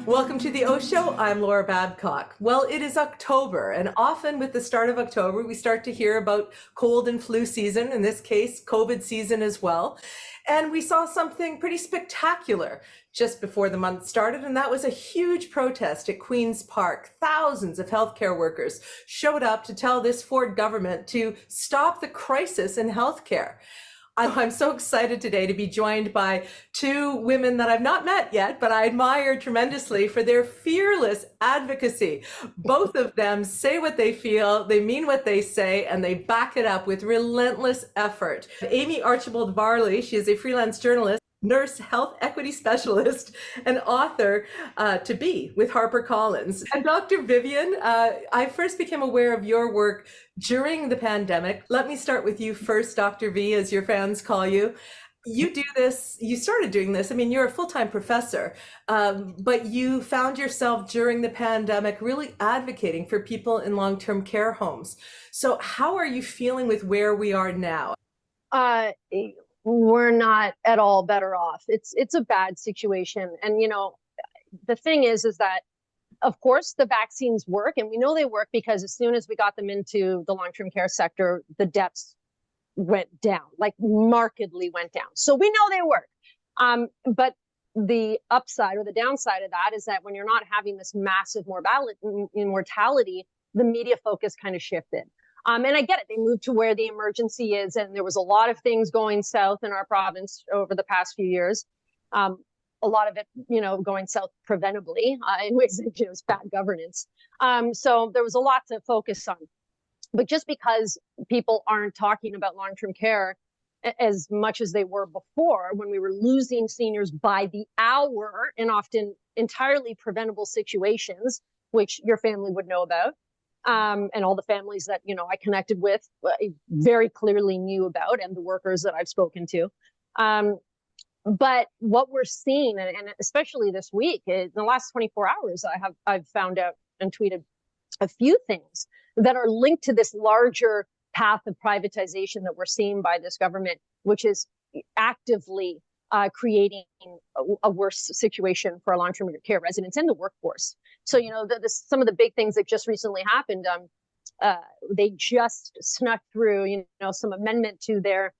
Welcome to the OShow. I'm Laura Babcock. Well, it is October, and often with the start of October, we start to hear about cold and flu season, in this case, COVID season as well. And we saw something pretty spectacular just before the month started, and that was a huge protest at Queen's Park. Thousands of healthcare workers showed up to tell this Ford government to stop the crisis in healthcare. I'm so excited today to be joined by two women that I've not met yet, but I admire tremendously for their fearless advocacy. Both of them say what they feel, they mean what they say, and they back it up with relentless effort. Amie Archibald-Varley, she is a freelance journalist, nurse, health equity specialist, and author to be with HarperCollins. And Dr. Vivian, I first became aware of your work during the pandemic. Let me start with you first, Dr. V, as your fans call you. You do this, you started doing this, I mean, you're a full-time professor, but you found yourself during the pandemic really advocating for people in long-term care homes. So how are you feeling with where we are now? We're not at all better off. It's a bad situation. And, you know, the thing is that, of course, the vaccines work, and we know they work because as soon as we got them into the long-term care sector, the deaths went down, like markedly went down. So we know they work. But the upside or the downside of that is that when you're not having this massive mortality, the media focus kind of shifted. And I get it. They moved to where the emergency is, and there was a lot of things going south in our province over the past few years. A lot of it, you know, going south preventably in ways that it was bad governance. So there was a lot to focus on. But just because people aren't talking about long-term care as much as they were before, when we were losing seniors by the hour in often entirely preventable situations, which your family would know about. And all the families that, you know, I connected with very clearly knew about, and the workers that I've spoken to. But what we're seeing, and especially this week, in the last 24 hours, I've found out and tweeted a few things that are linked to this larger path of privatization that we're seeing by this government, which is actively creating a worse situation for our long-term care residents and the workforce. So, you know, some of the big things that just recently happened, they just snuck through, you know, some amendment to their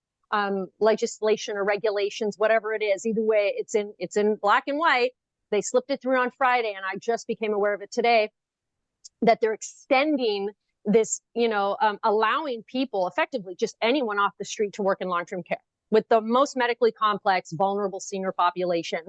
legislation or regulations, whatever it is. Either way, it's in black and white. They slipped it through on Friday, and I just became aware of it today, that they're extending this, you know, allowing people, effectively just anyone off the street, to work in long-term care with the most medically complex, vulnerable senior population,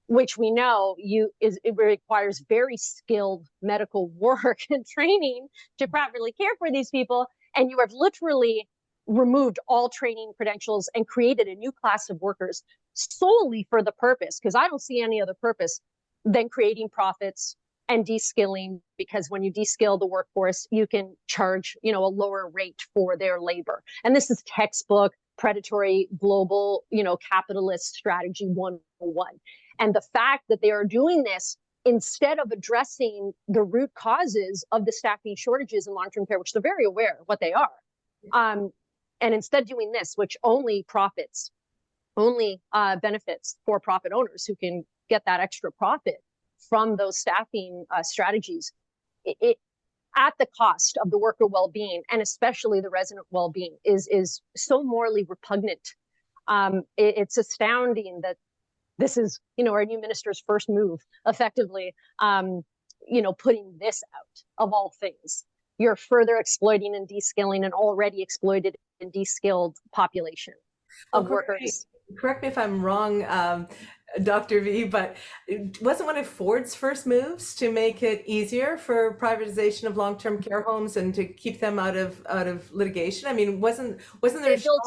which we know it requires very skilled medical work and training to properly care for these people. And you have literally removed all training credentials and created a new class of workers solely for the purpose, because I don't see any other purpose than creating profits and de-skilling, because when you de-skill the workforce, you can charge, you know, a lower rate for their labor. And this is textbook predatory global, you know, capitalist strategy 101. And the fact that they are doing this instead of addressing the root causes of the staffing shortages in long-term care, which they're very aware of what they are, and instead doing this, which only benefits for-profit owners who can get that extra profit from those staffing strategies, it at the cost of the worker well-being, and especially the resident well-being, is so morally repugnant. It's astounding that this is, you know, our new minister's first move, effectively, you know, putting this out of all things. You're further exploiting and de-skilling an already exploited and de-skilled population of workers. Correct me if I'm wrong, Dr. V, but wasn't one of Ford's first moves to make it easier for privatization of long-term care homes and to keep them out of litigation? I mean, wasn't there Bill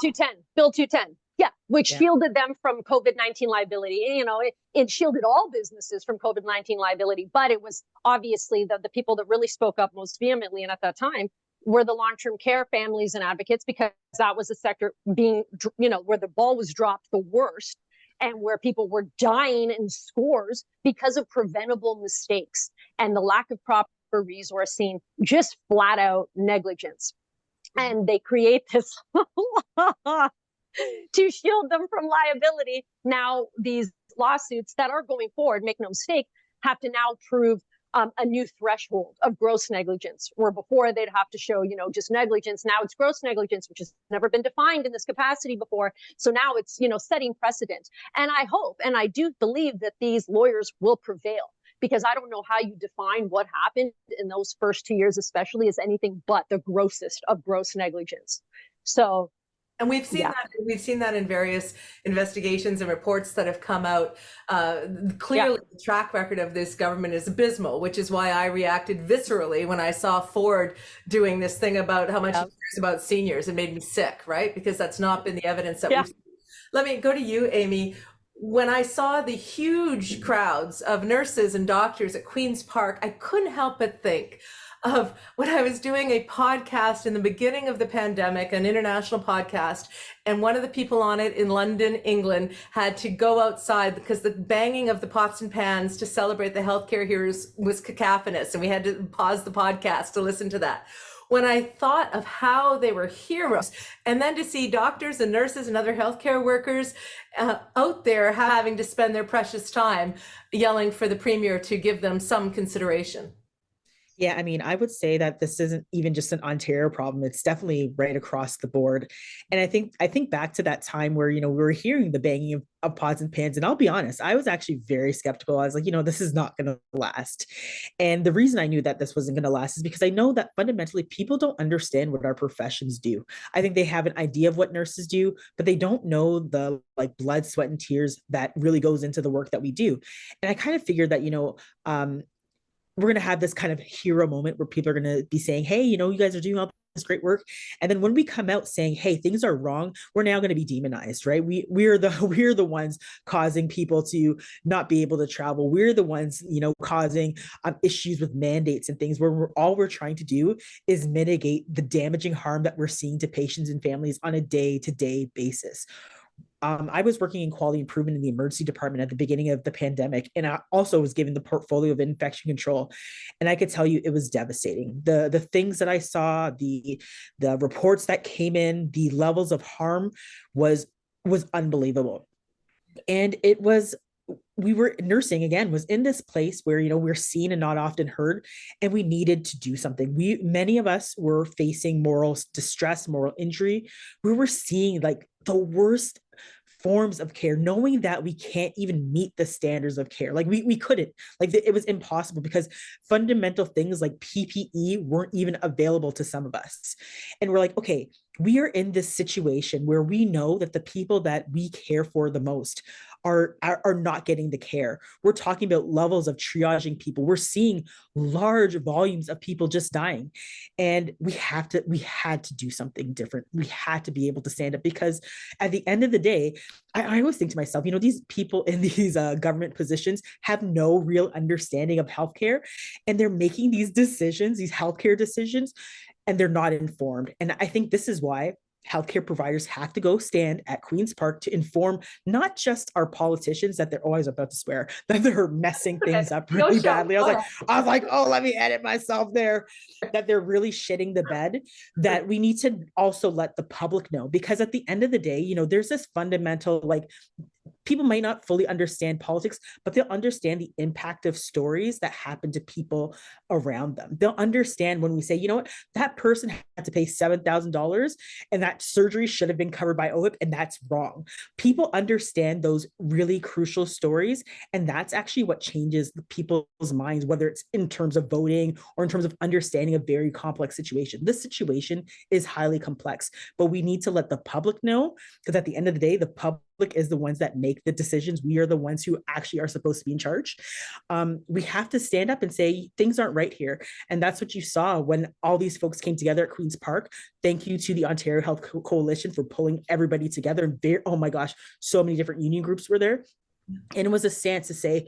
210? Yeah, which shielded them from COVID-19 liability. You know, it shielded all businesses from COVID-19 liability, but it was obviously the people that really spoke up most vehemently, and at that time, were the long-term care families and advocates, because that was the sector being, you know, where the ball was dropped the worst, and where people were dying in scores because of preventable mistakes and the lack of proper resourcing, just flat out negligence. And they create this to shield them from liability. Now, these lawsuits that are going forward, make no mistake, have to now prove a new threshold of gross negligence, where before they'd have to show, just negligence. Now it's gross negligence, which has never been defined in this capacity before. So now it's, setting precedent. And I hope, and I do believe that these lawyers will prevail, because I don't know how you define what happened in those first 2 years, especially, as anything but the grossest of gross negligence. So, and we've seen that in various investigations and reports that have come out. Clearly, the track record of this government is abysmal, which is why I reacted viscerally when I saw Ford doing this thing about how much he cares about seniors. It made me sick, right? Because that's not been the evidence that we've seen. Let me go to you, Amie. When I saw the huge crowds of nurses and doctors at Queen's Park, I couldn't help but think of when I was doing a podcast in the beginning of the pandemic, an international podcast, and one of the people on it in London, England, had to go outside because the banging of the pots and pans to celebrate the healthcare heroes was cacophonous, and we had to pause the podcast to listen to that. When I thought of how they were heroes, and then to see doctors and nurses and other healthcare workers out there having to spend their precious time yelling for the premier to give them some consideration. Yeah, I mean, I would say that this isn't even just an Ontario problem. It's definitely right across the board. And I think back to that time where, we were hearing the banging of pots and pans. And I'll be honest, I was actually very skeptical. I was like, this is not going to last. And the reason I knew that this wasn't going to last is because I know that fundamentally people don't understand what our professions do. I think they have an idea of what nurses do, but they don't know the blood, sweat, and tears that really goes into the work that we do. And I kind of figured that, we're going to have this kind of hero moment where people are going to be saying, hey, you guys are doing all this great work. And then when we come out saying, hey, things are wrong, we're now going to be demonized, right? We're the ones causing people to not be able to travel. We're the ones, causing issues with mandates and things where all we're trying to do is mitigate the damaging harm that we're seeing to patients and families on a day-to-day basis. I was working in quality improvement in the emergency department at the beginning of the pandemic, and I also was given the portfolio of infection control. And I could tell you it was devastating. The things that I saw, the reports that came in, the levels of harm was unbelievable. And we were nursing again was in this place where we're seen and not often heard, and we needed to do something. Many of us were facing moral distress, moral injury. We were seeing the worst forms of care, knowing that we can't even meet the standards of care. We couldn't, it was impossible because fundamental things like PPE weren't even available to some of us. And we're like, okay, we are in this situation where we know that the people that we care for the most are not getting the care. We're talking about levels of triaging people. We're seeing large volumes of people just dying. And we had to do something different. We had to be able to stand up, because at the end of the day, I always think to myself, these people in these government positions have no real understanding of healthcare, and they're making these decisions, these healthcare decisions, and they're not informed. And I think this is why healthcare providers have to go stand at Queen's Park to inform not just our politicians that they're always about to swear, that they're messing things up really badly. I was like, oh, let me edit myself there. That they're really shitting the bed, that we need to also let the public know, because at the end of the day, there's this fundamental, people might not fully understand politics, but they'll understand the impact of stories that happen to people around them. They'll understand when we say, that person had to pay $7,000 and that surgery should have been covered by OHIP, and that's wrong. People understand those really crucial stories, and that's actually what changes people's minds, whether it's in terms of voting or in terms of understanding a very complex situation. This situation is highly complex, but we need to let the public know, because at the end of the day, the public is the ones that make the decisions. We are the ones who actually are supposed to be in charge. We have to stand up and say things aren't right here. And that's what you saw when all these folks came together at Queen's Park. Thank you to the Ontario Health Coalition for pulling everybody together. And oh my gosh, so many different union groups were there. And it was a stance to say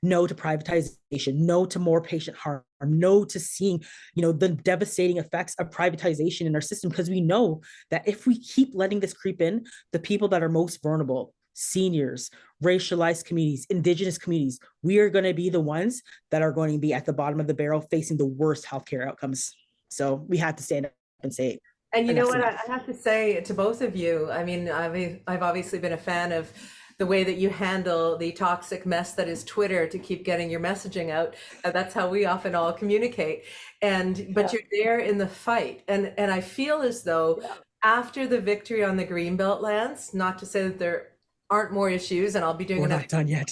no to privatization, no to more patient harm, no to seeing, the devastating effects of privatization in our system, because we know that if we keep letting this creep in, the people that are most vulnerable, seniors, racialized communities, Indigenous communities, we are going to be the ones that are going to be at the bottom of the barrel facing the worst healthcare outcomes. So we have to stand up and say it. And you know what, I have to say to both of you, I mean, I've obviously been a fan of the way that you handle the toxic mess that is Twitter to keep getting your messaging out. That's how we often all communicate. But you're there in the fight. And I feel as though after the victory on the Greenbelt lands, not to say that there aren't more issues, and I'll be doing We're not done yet.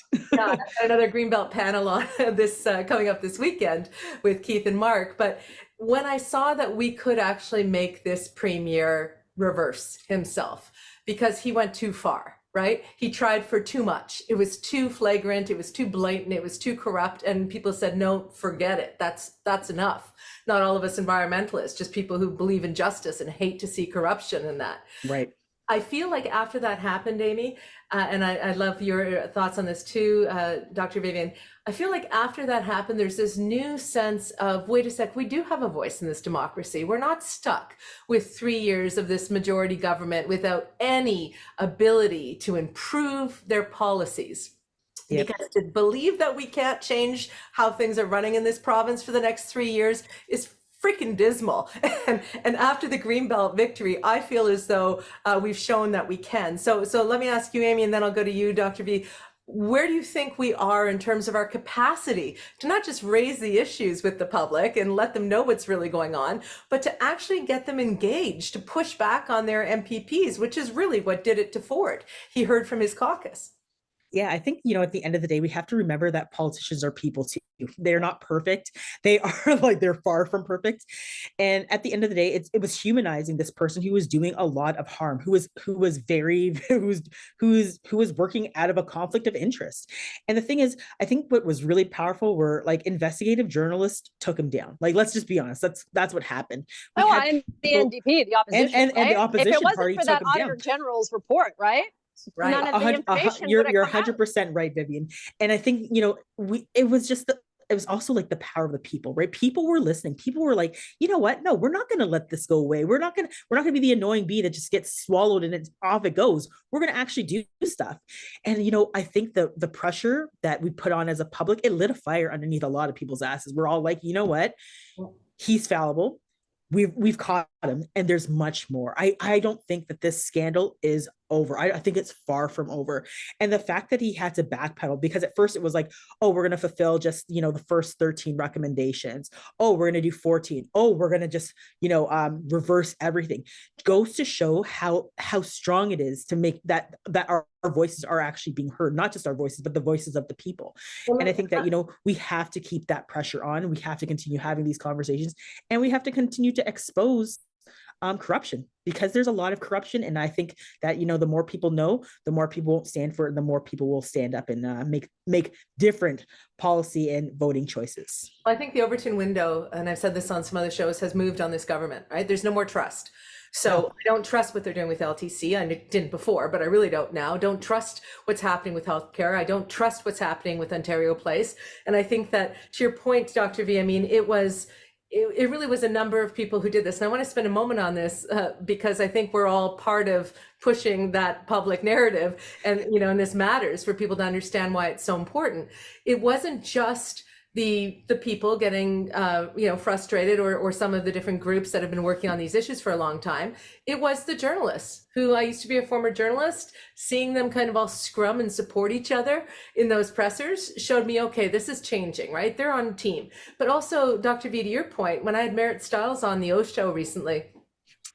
another Greenbelt panel on this coming up this weekend with Keith and Mark. But when I saw that we could actually make this premier reverse himself, because he went too far, right? He tried for too much. It was too flagrant. It was too blatant. It was too corrupt. And people said, no, forget it. That's enough. Not all of us environmentalists, just people who believe in justice and hate to see corruption in that. Right. I feel like after that happened, Amie, and I love your thoughts on this too, Dr. Vivian, I feel like after that happened, there's this new sense of, wait a sec, we do have a voice in this democracy. We're not stuck with 3 years of this majority government without any ability to improve their policies. Yep. Because to believe that we can't change how things are running in this province for the next 3 years is freaking dismal. And after the Greenbelt victory, I feel as though we've shown that we can. So let me ask you, Amie, and then I'll go to you, Dr. V. Where do you think we are in terms of our capacity to not just raise the issues with the public and let them know what's really going on, but to actually get them engaged, to push back on their MPPs, which is really what did it to Ford. He heard from his caucus. Yeah, I think, at the end of the day, we have to remember that politicians are people too. They're not perfect. They are they're far from perfect. And at the end of the day, it was humanizing this person who was doing a lot of harm, who was working out of a conflict of interest. And the thing is, I think what was really powerful were investigative journalists took him down. Let's just be honest. That's what happened. And the NDP, the opposition, and the opposition if it wasn't party for that Auditor General's report, right? Right. None of the information you're would have 100% right, Vivian. And I think, it was also the power of the people, right? People were listening. People were like, you know what? No, we're not going to let this go away. We're not going to be the annoying bee that just gets swallowed and off it goes. We're going to actually do stuff. And, I think the pressure that we put on as a public, it lit a fire underneath a lot of people's asses. We're all like, you know what? He's fallible. We've caught him, and there's much more. I don't think that this scandal is over. I think it's far from over. And the fact that he had to backpedal, because at first it was like, oh, we're going to fulfill just, the first 13 recommendations. Oh, we're going to do 14. Oh, we're going to just, reverse everything. Goes to show how strong it is to make that our voices are actually being heard, not just our voices, but the voices of the people. And I think that, we have to keep that pressure on. We have to continue having these conversations, and we have to continue to expose corruption, because there's a lot of corruption. And I think that, the more people know, the more people won't stand for it, and the more people will stand up and make different policy and voting choices. Well, I think the Overton window, and I've said this on some other shows, has moved on this government, right? There's no more trust. So I don't trust what they're doing with LTC. I didn't before, but I really don't now. Don't trust what's happening with healthcare. I don't trust what's happening with Ontario Place. And I think that, to your point, Dr. V, it really was a number of people who did this. And I want to spend a moment on this because I think we're all part of pushing that public narrative, and, and this matters for people to understand why it's so important. It wasn't just the people getting, frustrated, or some of the different groups that have been working on these issues for a long time. It was the journalists who, I used to be a former journalist, seeing them kind of all scrum and support each other in those pressers showed me, okay, this is changing, right? They're on team. But also, Dr. V, to your point, when I had Merritt Stiles on the OShow recently,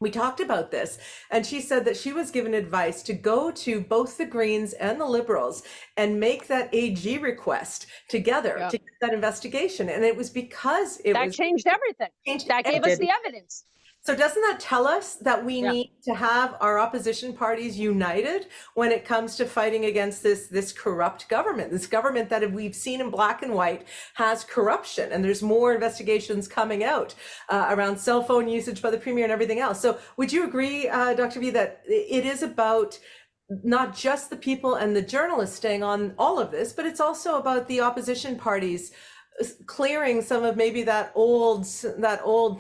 we talked about this, and she said that she was given advice to go to both the Greens and the Liberals and make that AG request together to get that investigation. And it was because that changed everything. That gave us the evidence. So doesn't that tell us that we need to have our opposition parties united when it comes to fighting against this corrupt government, this government that we've seen in black and white has corruption, and there's more investigations coming out around cell phone usage by the Premier and everything else. So would you agree, Dr. V, that it is about not just the people and the journalists staying on all of this, but it's also about the opposition parties clearing some of maybe that old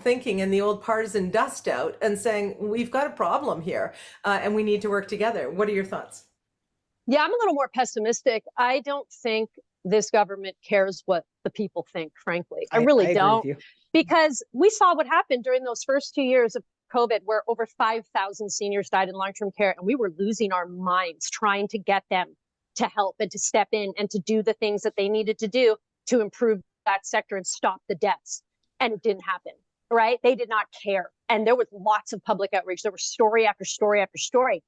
thinking and the old partisan dust out, and saying, we've got a problem here and we need to work together? What are your thoughts? Yeah, I'm a little more pessimistic. I don't think this government cares what the people think, frankly. I really don't. Because we saw what happened during those first 2 years of COVID, where over 5,000 seniors died in long-term care, and we were losing our minds trying to get them to help and to step in and to do the things that they needed to do to improve that sector and stop the deaths. And it didn't happen, right? They did not care. And there was lots of public outrage. There was story after story after story.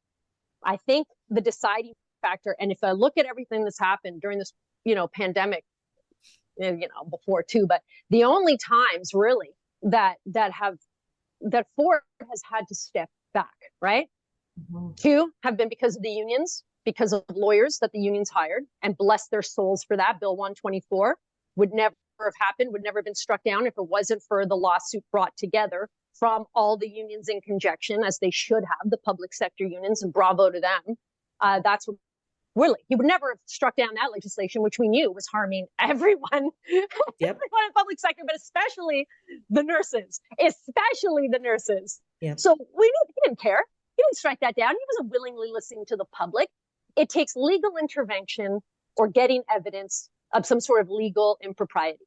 I think the deciding factor, and if I look at everything that's happened during this, pandemic, before too, but the only times really that Ford has had to step back, right? Mm-hmm. Two have been because of the unions, because of lawyers that the unions hired, and bless their souls for that. Bill 124 would never have happened, would never have been struck down if it wasn't for the lawsuit brought together from all the unions in conjunction, as they should have, the public sector unions, and bravo to them. That's what really, he would never have struck down that legislation, which we knew was harming everyone, yep. Everyone in the public sector, but especially the nurses, Yep. So we knew he didn't care. He didn't strike that down. He wasn't willingly listening to the public. It takes legal intervention or getting evidence of some sort of legal impropriety.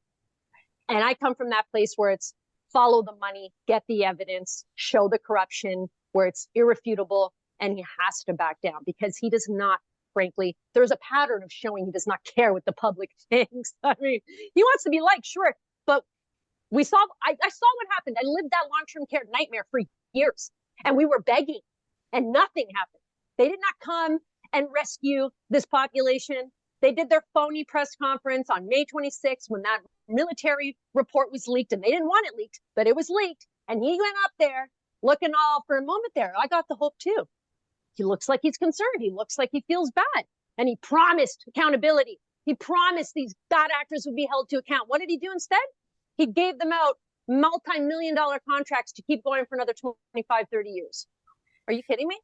And I come from that place where it's follow the money, get the evidence, show the corruption where it's irrefutable, and he has to back down because he does not, frankly, there's a pattern of showing he does not care what the public thinks. I mean, he wants to be liked, sure, but I saw what happened. I lived that long-term care nightmare for years, and we were begging, and nothing happened. They did not come and rescue this population. They did their phony press conference on May 26th when that military report was leaked, and they didn't want it leaked, but it was leaked. And he went up there looking all for a moment there. I got the hope too. He looks like he's concerned. He looks like he feels bad. And he promised accountability. He promised these bad actors would be held to account. What did he do instead? He gave them out multi-million-dollar contracts to keep going for another 25, 30 years. Are you kidding me?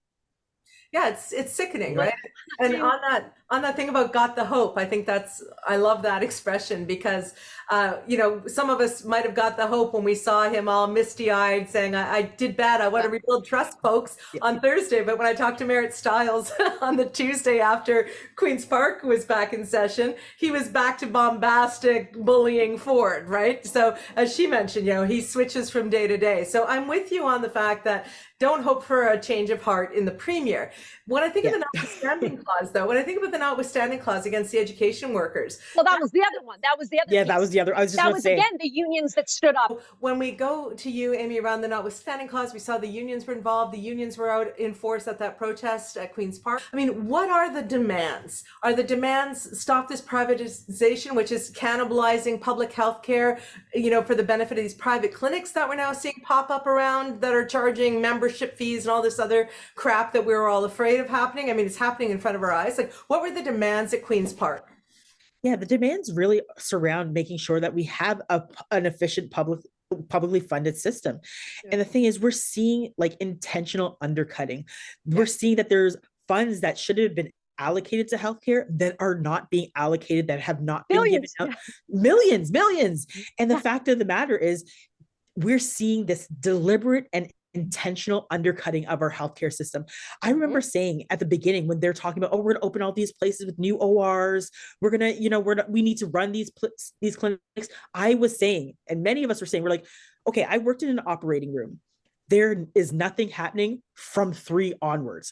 Yeah, it's sickening, right? And on that thing about got the hope, I think I love that expression because, some of us might have got the hope when we saw him all misty-eyed saying, I did bad, I want to rebuild trust, folks, on Thursday. But when I talked to Merritt Stiles on the Tuesday after Queen's Park was back in session, he was back to bombastic bullying Ford, right? So as she mentioned, he switches from day to day. So I'm with you on the fact that don't hope for a change of heart in the premier. When I think of the notwithstanding clause, though, when I think about the notwithstanding clause against the education workers. Well, that was the other one. That was the other piece. That was the other. I was just that was, again, the unions that stood up. When we go to you, Amie, around the notwithstanding clause, we saw the unions were involved. The unions were out in force at that protest at Queen's Park. I mean, what are the demands? Are the demands stop this privatization, which is cannibalizing public health care, for the benefit of these private clinics that we're now seeing pop up around that are charging membership fees and all this other crap that we were all afraid of happening? I mean, it's happening in front of our eyes. Like, what were the demands at Queen's Park? Yeah, the demands really surround making sure that we have an efficient publicly funded system. Yeah. And the thing is, we're seeing like intentional undercutting. Yeah. We're seeing that there's funds that should have been allocated to healthcare that are not being allocated, that have not been given out. Millions. And the fact of the matter is, we're seeing this deliberate and intentional undercutting of our healthcare system. I remember saying at the beginning when they're talking about, we're going to open all these places with new ORs. We're going to, we need to run these clinics. I was saying, and many of us were saying, we're like, okay, I worked in an operating room. There is nothing happening from 3 onwards.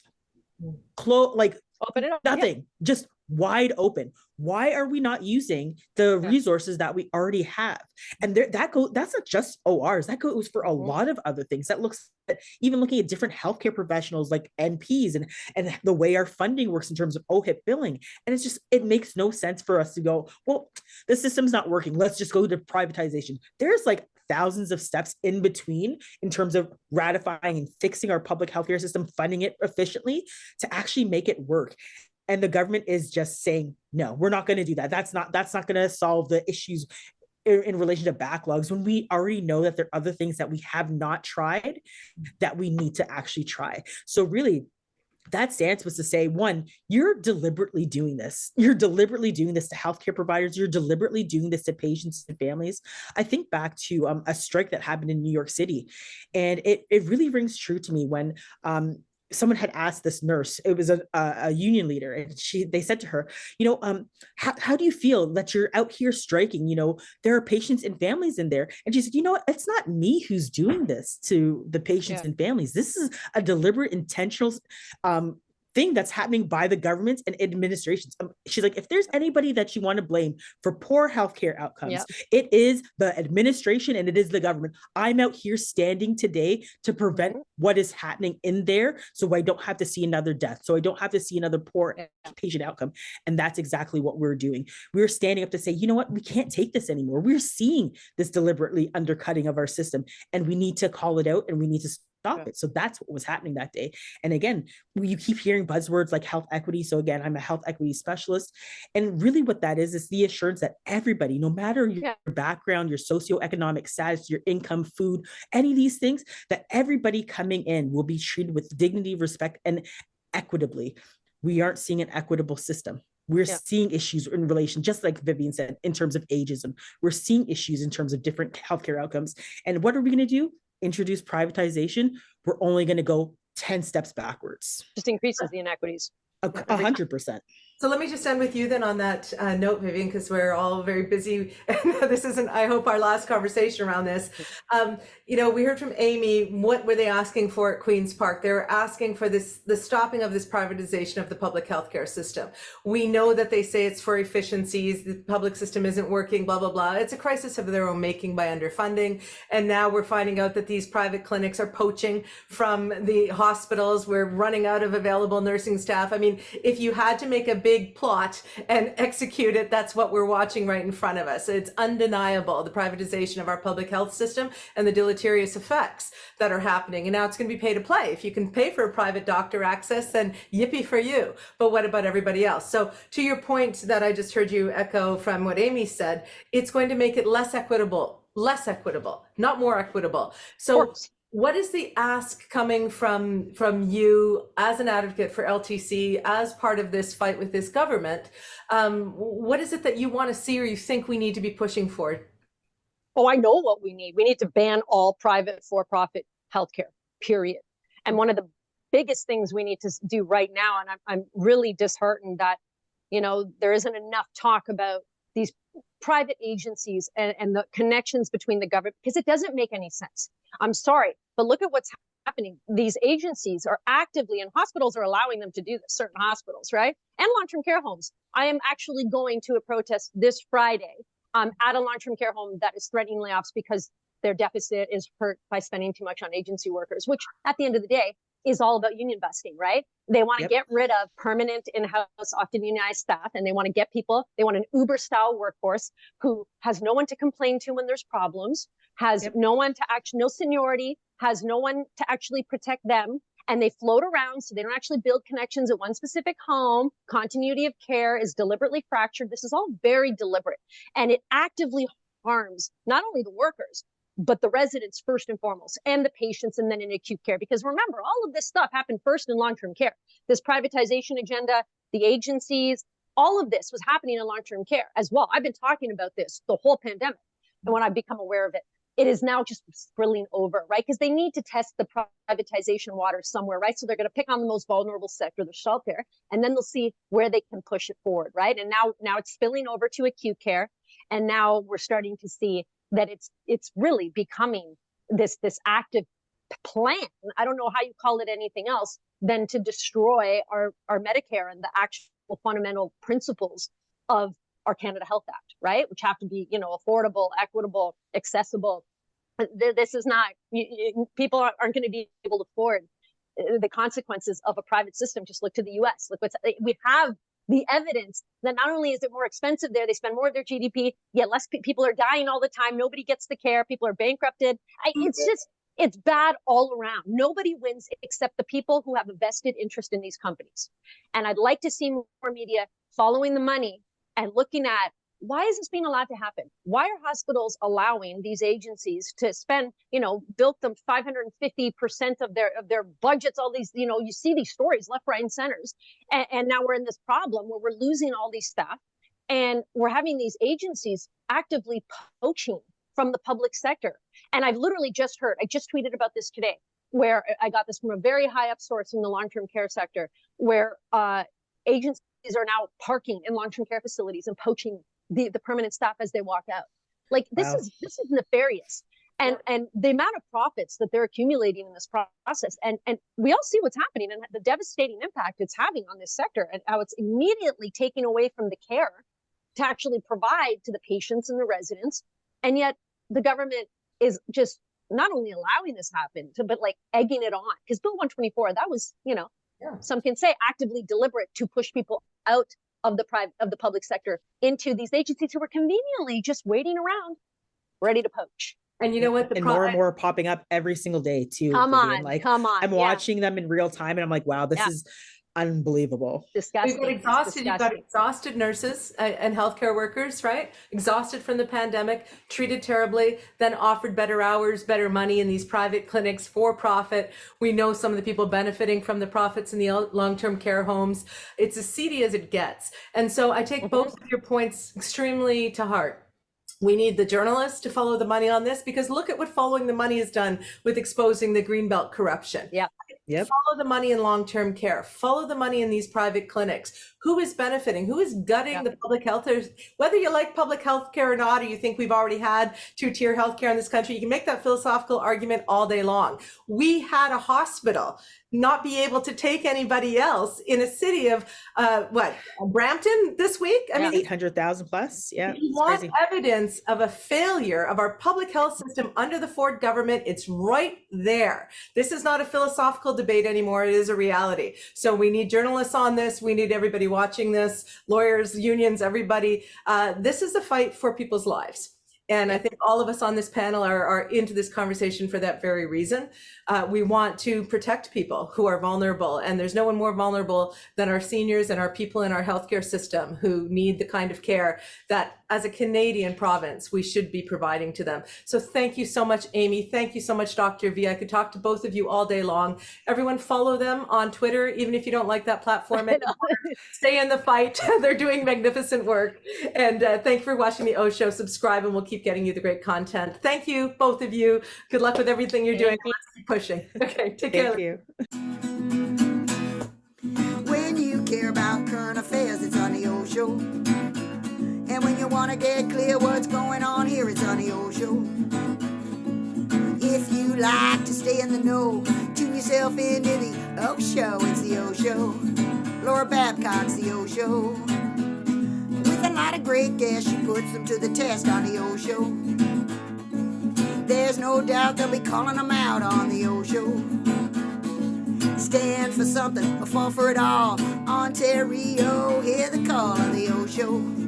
Open it up. Nothing, just wide open. Why are we not using the resources that we already have? And that's not just ORs. That goes for a lot of other things. That looks at even looking at different healthcare professionals like NPs and the way our funding works in terms of OHIP billing. And it makes no sense for us to go, well, the system's not working. Let's just go to privatization. There's like thousands of steps in between in terms of ratifying and fixing our public healthcare system, funding it efficiently to actually make it work. And the government is just saying, no, we're not going to do that. That's not going to solve the issues in relation to backlogs, when we already know that there are other things that we have not tried that we need to actually try. So really, that stance was to say, one, you're deliberately doing this. You're deliberately doing this to healthcare providers. You're deliberately doing this to patients and families. I think back to a strike that happened in New York City. And it really rings true to me when someone had asked this nurse, it was a union leader, and they said to her, how do you feel that you're out here striking? There are patients and families in there. And she said, it's not me who's doing this to the patients and families. This is a deliberate, intentional thing that's happening by the governments and administrations. She's like, if there's anybody that you want to blame for poor healthcare outcomes, it is the administration and it is the government. I'm out here standing today to prevent what is happening in there, so I don't have to see another death, so I don't have to see another poor patient outcome. And that's exactly what we're doing. We're standing up to say, you know what, we can't take this anymore. We're seeing this deliberately undercutting of our system, and we need to call it out and we need to stop it. So that's what was happening that day. And again, you keep hearing buzzwords like health equity. So again, I'm a health equity specialist. And really what that is the assurance that everybody, no matter your background, your socioeconomic status, your income, food, any of these things, that everybody coming in will be treated with dignity, respect, and equitably. We aren't seeing an equitable system. We're seeing issues in relation, just like Vivian said, in terms of ageism. We're seeing issues in terms of different healthcare outcomes. And what are we going to do? Introduce privatization? We're only going to go 10 steps backwards. Just increases the inequities. 100%. So let me just end with you then on that note, Vivian, because we're all very busy. And this isn't, I hope, our last conversation around this. You know, we heard from Amie, what were they asking for at Queen's Park? They were asking for the stopping of this privatization of the public healthcare system. We know that they say it's for efficiencies, the public system isn't working, blah, blah, blah. It's a crisis of their own making by underfunding. And now we're finding out that these private clinics are poaching from the hospitals. We're running out of available nursing staff. I mean, if you had to make a big plot and execute it, that's what we're watching right in front of us. It's undeniable, the privatization of our public health system and the deleterious effects that are happening. And now it's going to be pay to play. If you can pay for a private doctor access, then yippee for you. But what about everybody else? So to your point that I just heard you echo from what Amie said, it's going to make it less equitable, not more equitable. So what is the ask coming from you as an advocate for LTC, as part of this fight with this government? What is it that you want to see or you think we need to be pushing for? Oh, I know what we need. We need to ban all private for-profit healthcare, period. And one of the biggest things we need to do right now, and I'm really disheartened that, you know, there isn't enough talk about these private agencies and the connections between the government, because it doesn't make any sense. I'm sorry, but look at what's happening. These agencies are actively, and hospitals are allowing them to do this, certain hospitals, right? And long-term care homes. I am actually going to a protest this Friday at a long-term care home that is threatening layoffs because their deficit is hurt by spending too much on agency workers, which at the end of the day is all about union busting, right? They want to get rid of permanent in-house, often unionized staff, and they want to get people, they want an Uber-style workforce who has no one to complain to when there's problems, has no one to actually, no seniority, has no one to actually protect them, and they float around, so they don't actually build connections at one specific home. Continuity of care is deliberately fractured. This is all very deliberate, and it actively harms not only the workers, but the residents first and foremost, and the patients, and then in acute care. Because remember, all of this stuff happened first in long-term care. This privatization agenda, the agencies, all of this was happening in long-term care as well. I've been talking about this the whole pandemic. And when I've become aware of it, it is now just spilling over, right? Because they need to test the privatization water somewhere, right? So they're going to pick on the most vulnerable sector, the shelter, and then they'll see where they can push it forward, right? And now it's spilling over to acute care. And now we're starting to see that it's really becoming this active plan. I don't know how you call it anything else than to destroy our Medicare and the actual fundamental principles of our Canada Health Act, right? Which have to be, you know, affordable, equitable, accessible. This is not, people aren't going to be able to afford the consequences of a private system. Just look to the US. Look we have the evidence that not only is it more expensive there, they spend more of their GDP, yet less people are dying all the time. Nobody gets the care. People are bankrupted. It's bad all around. Nobody wins except the people who have a vested interest in these companies. And I'd like to see more media following the money and looking at, why is this being allowed to happen? Why are hospitals allowing these agencies to spend, you know, built them 550% of their budgets, all these, you know, you see these stories left, right, and centers. And now we're in this problem where we're losing all these staff and we're having these agencies actively poaching from the public sector. And I've literally just heard, I just tweeted about this today, where I got this from a very high up source in the long-term care sector, where agencies are now parking in long-term care facilities and poaching the permanent staff as they walk out. Like this is nefarious. and the amount of profits that they're accumulating in this process. And we all see what's happening and the devastating impact it's having on this sector, and how it's immediately taking away from the care to actually provide to the patients and the residents. And yet the government is just not only allowing this happen, but like egging it on. Because Bill 124, that was, some can say actively deliberate to push people out of the public sector into these agencies who were conveniently just waiting around, ready to poach. And you know what? More and more are popping up every single day too. Come on. I'm watching them in real time, and I'm like, wow, this is unbelievable. Disgusting. We've got exhausted. You've got exhausted nurses and healthcare workers, right? Exhausted from the pandemic, treated terribly, then offered better hours, better money in these private clinics for profit. We know some of the people benefiting from the profits in the long-term care homes. It's as seedy as it gets. And so I take both of your points extremely to heart. We need the journalists to follow the money on this, because look at what following the money has done with exposing the Greenbelt corruption. Yep. Follow the money in long-term care. Follow the money in these private clinics. Who is benefiting? Who is gutting the public health? Whether you like public health care or not, or you think we've already had two-tier health care in this country, you can make that philosophical argument all day long. We had a hospital not be able to take anybody else in a city of Brampton this week. I mean, 800,000 plus. Yeah. If you want evidence of a failure of our public health system under the Ford government, it's right there. This is not a philosophical debate anymore. It is a reality. So we need journalists on this. We need everybody watching this, lawyers, unions, everybody. This is a fight for people's lives. And I think all of us on this panel are into this conversation for that very reason. We want to protect people who are vulnerable, and there's no one more vulnerable than our seniors and our people in our healthcare system who need the kind of care that, as a Canadian province, we should be providing to them. So thank you so much, Amie. Thank you so much, Dr. V. I could talk to both of you all day long. Everyone follow them on Twitter, even if you don't like that platform. Stay in the fight. They're doing magnificent work. And thank you for watching the OShow. Subscribe, and we'll keep getting you the great content. Thank you, both of you. Good luck with everything you're doing. Let's keep pushing. Okay, take care. Thank you. When you care about current affairs, it's on the OShow. And when you want to get clear what's going on here, it's on the OShow. If you like to stay in the know, tune yourself into the OShow. It's the OShow. Laura Babcock's the OShow. With a lot of great guests, she puts them to the test on the OShow. There's no doubt they'll be calling them out on the OShow. Stand for something or fall for it all. Ontario, hear the call on the OShow.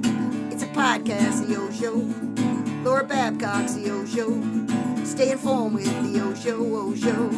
It's a podcast, the OShow. Laura Babcock's the OShow. Stay informed with the OShow, OShow.